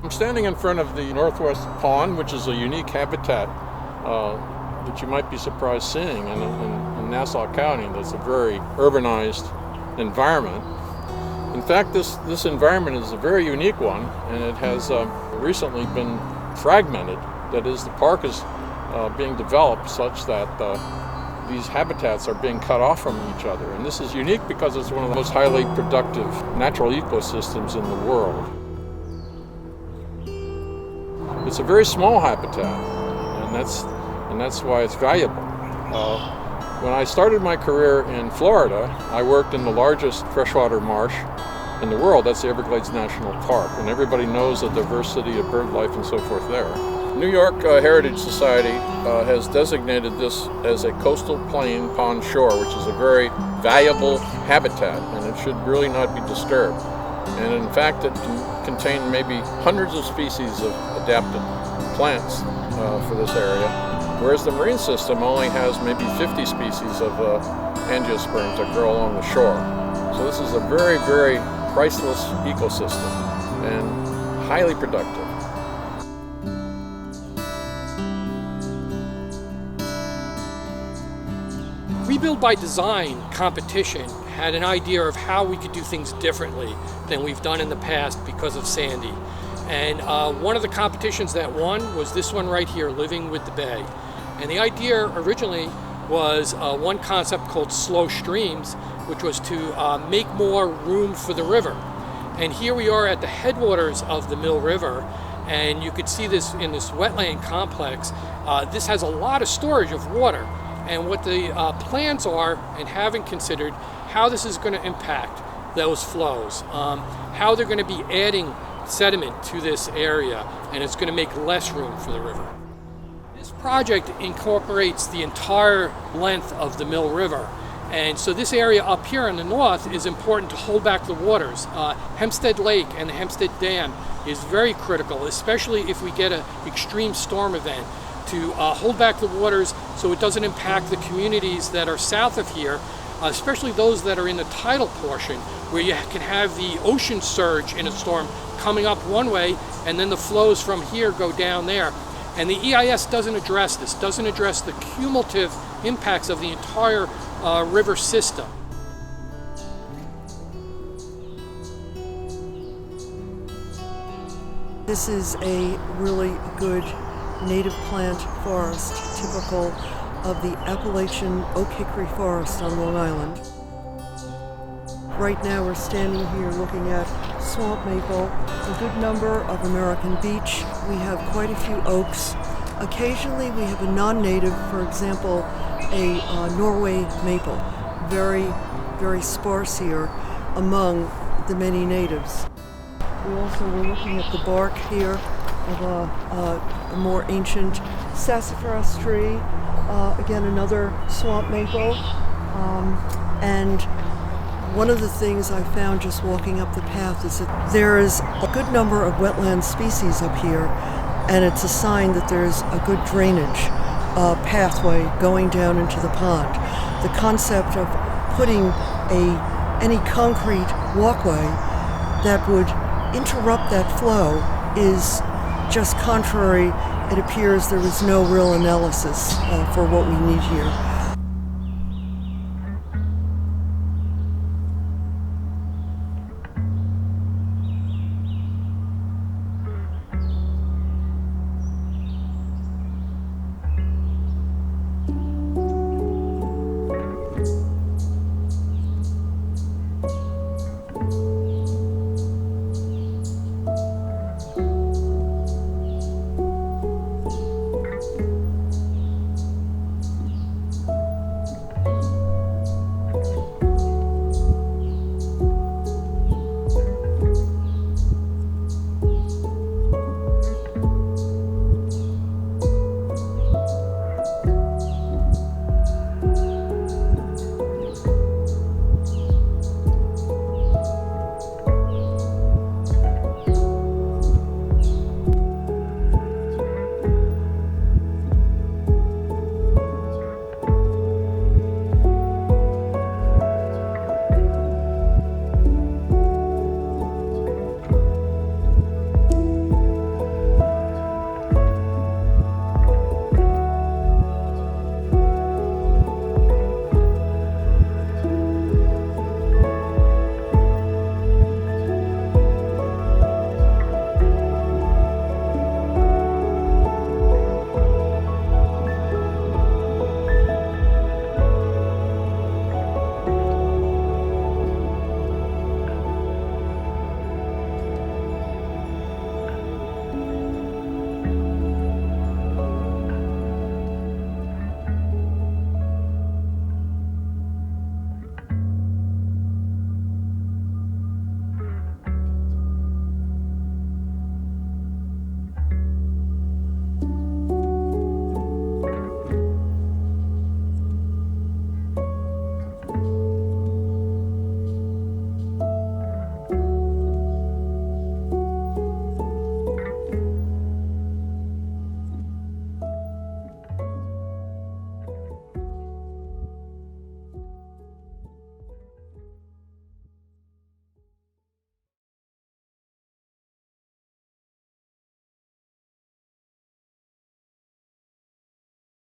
I'm standing in front of the Northwest Pond, which is a unique habitat that you might be surprised seeing in Nassau County. That's a very urbanized environment. In fact, this environment is a very unique one, and it has recently been fragmented. That is, the park is being developed such that these habitats are being cut off from each other. And this is unique because it's one of the most highly productive natural ecosystems in the world. It's a very small habitat, and that's why it's valuable. When I started my career in Florida, I worked in the largest freshwater marsh in the world. That's the Everglades National Park, and everybody knows the diversity of bird life and so forth there. New York Heritage Society has designated this as a coastal plain pond shore, which is a very valuable habitat, and it should really not be disturbed. And in fact, it can contain maybe hundreds of species of adapted plants for this area, whereas the marine system only has maybe 50 species of angiosperms that grow along the shore. So this is a very, very priceless ecosystem and highly productive. Rebuild by Design competition had an idea of how we could do things differently than we've done in the past because of Sandy. And one of the competitions that won was this one right here, Living with the Bay. And the idea originally was one concept called slow streams, which was to make more room for the river. And here we are at the headwaters of the Mill River, and you could see this in this wetland complex. This has a lot of storage of water. And what the plans are, and having considered how this is going to impact those flows, how they're going to be adding sediment to this area, and it's going to make less room for the river. This project incorporates the entire length of the Mill River, and so this area up here in the north is important to hold back the waters. HEMPSTEAD Lake and the HEMPSTEAD Dam is very critical, especially if we get an extreme storm event, to hold back the waters so it doesn't impact the communities that are south of here, especially those that are in the tidal portion, where you can have the ocean surge in a storm coming up one way, and then the flows from here go down there. And the EIS doesn't address this, doesn't address the cumulative impacts of the entire river system. This is a really good native plant forest, typical of the Appalachian oak hickory forest on Long Island. Right now we're standing here looking at swamp maple, a good number of American beech. We have quite a few oaks. Occasionally we have a non-native, for example, a Norway maple, very, very sparse here among the many natives. We also were looking at the bark here of a more ancient sassafras tree, again another swamp maple, and one of the things I found just walking up the path is that there is a good number of wetland species up here, and it's a sign that there's a good drainage pathway going down into the pond. The concept of putting any concrete walkway that would interrupt that flow is just contrary. It appears there was no real analysis for what we need here.